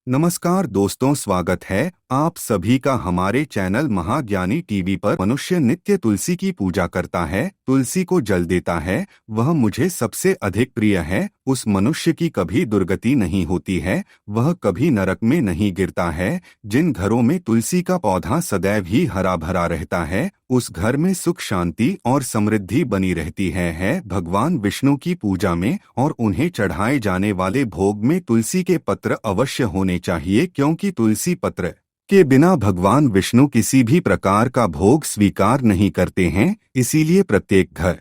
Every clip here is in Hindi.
नमस्कार दोस्तों, स्वागत है आप सभी का हमारे चैनल महाज्ञानी टीवी पर। मनुष्य नित्य तुलसी की पूजा करता है, तुलसी को जल देता है। वह मुझे सबसे अधिक प्रिय है। उस मनुष्य की कभी दुर्गति नहीं होती है, वह कभी नरक में नहीं गिरता है। जिन घरों में तुलसी का पौधा सदैव ही हरा भरा रहता है, उस घर में सुख शांति और समृद्धि बनी रहती है। भगवान विष्णु की पूजा में और उन्हें चढ़ाए जाने वाले भोग में तुलसी के पत्र अवश्य होने चाहिए, क्योंकि तुलसी पत्र के बिना भगवान विष्णु किसी भी प्रकार का भोग स्वीकार नहीं करते हैं। इसीलिए प्रत्येक घर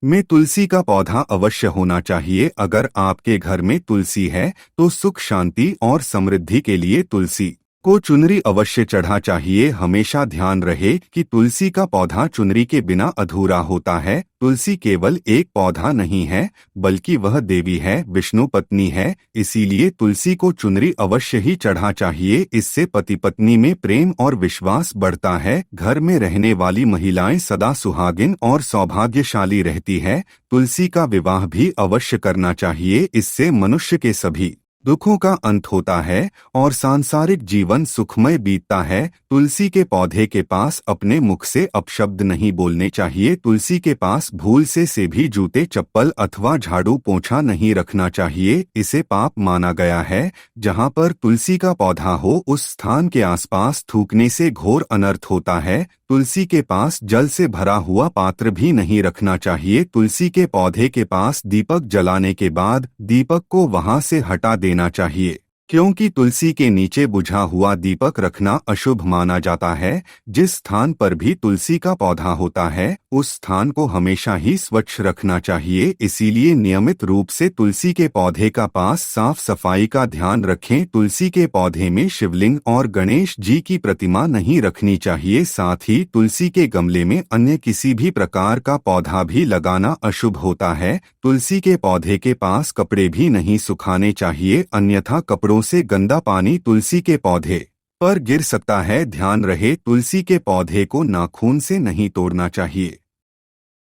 में तुलसी का पौधा अवश्य होना चाहिए। अगर आपके घर में तुलसी है तो सुख शांति और समृद्धि के लिए तुलसी को चुनरी अवश्य चढ़ा चाहिए। हमेशा ध्यान रहे कि तुलसी का पौधा चुनरी के बिना अधूरा होता है। तुलसी केवल एक पौधा नहीं है, बल्कि वह देवी है, विष्णु पत्नी है। इसीलिए तुलसी को चुनरी अवश्य ही चढ़ा चाहिए। इससे पति पत्नी में प्रेम और विश्वास बढ़ता है। घर में रहने वाली महिलाएं सदा सुहागिन और सौभाग्यशाली रहती है। तुलसी का विवाह भी अवश्य करना चाहिए। इससे मनुष्य के सभी दुखों का अंत होता है और सांसारिक जीवन सुखमय बीतता है। तुलसी के पौधे के पास अपने मुख से अपशब्द नहीं बोलने चाहिए। तुलसी के पास भूल से भी जूते चप्पल अथवा झाड़ू पोंछा नहीं रखना चाहिए। इसे पाप माना गया है। जहाँ पर तुलसी का पौधा हो, उस स्थान के आसपास थूकने से घोर अनर्थ होता है। तुलसी के पास जल से भरा हुआ पात्र भी नहीं रखना चाहिए। तुलसी के पौधे के पास दीपक जलाने के बाद दीपक को वहां से हटा देना चाहिए, क्योंकि तुलसी के नीचे बुझा हुआ दीपक रखना अशुभ माना जाता है। जिस स्थान पर भी तुलसी का पौधा होता है, उस स्थान को हमेशा ही स्वच्छ रखना चाहिए। इसीलिए नियमित रूप से तुलसी के पौधे का पास साफ सफाई का ध्यान रखें। तुलसी के पौधे में शिवलिंग और गणेश जी की प्रतिमा नहीं रखनी चाहिए। साथ ही तुलसी के गमले में अन्य किसी भी प्रकार का पौधा भी लगाना अशुभ होता है। तुलसी के पौधे के पास कपड़े भी नहीं सुखाने चाहिए, अन्यथा कपड़ों से गंदा पानी तुलसी के पौधे पर गिर सकता है। ध्यान रहे, तुलसी के पौधे को नाखून से नहीं तोड़ना चाहिए,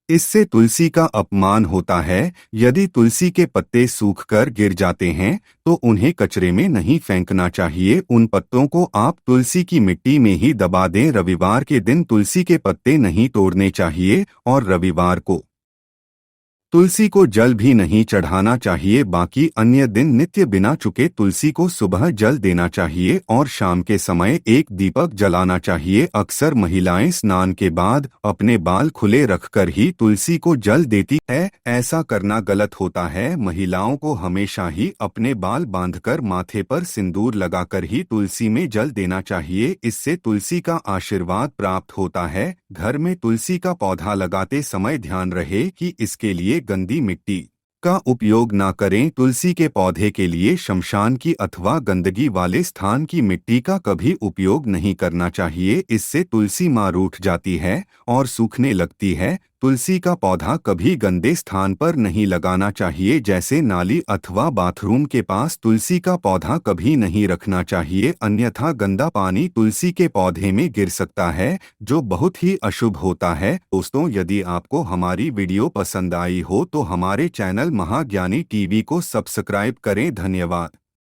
इससे तुलसी का अपमान होता है। यदि तुलसी के पत्ते सूखकर गिर जाते हैं तो उन्हें कचरे में नहीं फेंकना चाहिए। उन पत्तों को आप तुलसी की मिट्टी में ही दबा दें। रविवार के दिन तुलसी के पत्ते नहीं तोड़ने चाहिए और रविवार को तुलसी को जल भी नहीं चढ़ाना चाहिए। बाकी अन्य दिन नित्य बिना चुके तुलसी को सुबह जल देना चाहिए और शाम के समय एक दीपक जलाना चाहिए। अक्सर महिलाएं स्नान के बाद अपने बाल खुले रखकर ही तुलसी को जल देती है। ऐसा करना गलत होता है। महिलाओं को हमेशा ही अपने बाल बांधकर माथे पर सिंदूर लगाकर ही तुलसी में जल देना चाहिए। इससे तुलसी का आशीर्वाद प्राप्त होता है। घर में तुलसी का पौधा लगाते समय ध्यान रहे कि इसके लिए गंदी मिट्टी का उपयोग ना करें। तुलसी के पौधे के लिए शमशान की अथवा गंदगी वाले स्थान की मिट्टी का कभी उपयोग नहीं करना चाहिए। इससे तुलसी मां रूठ जाती है और सूखने लगती है। तुलसी का पौधा कभी गंदे स्थान पर नहीं लगाना चाहिए, जैसे नाली अथवा बाथरूम के पास तुलसी का पौधा कभी नहीं रखना चाहिए, अन्यथा गंदा पानी तुलसी के पौधे में गिर सकता है, जो बहुत ही अशुभ होता है। दोस्तों, यदि आपको हमारी वीडियो पसंद आई हो तो हमारे चैनल महाज्ञानी टीवी को सब्सक्राइब करें। धन्यवाद।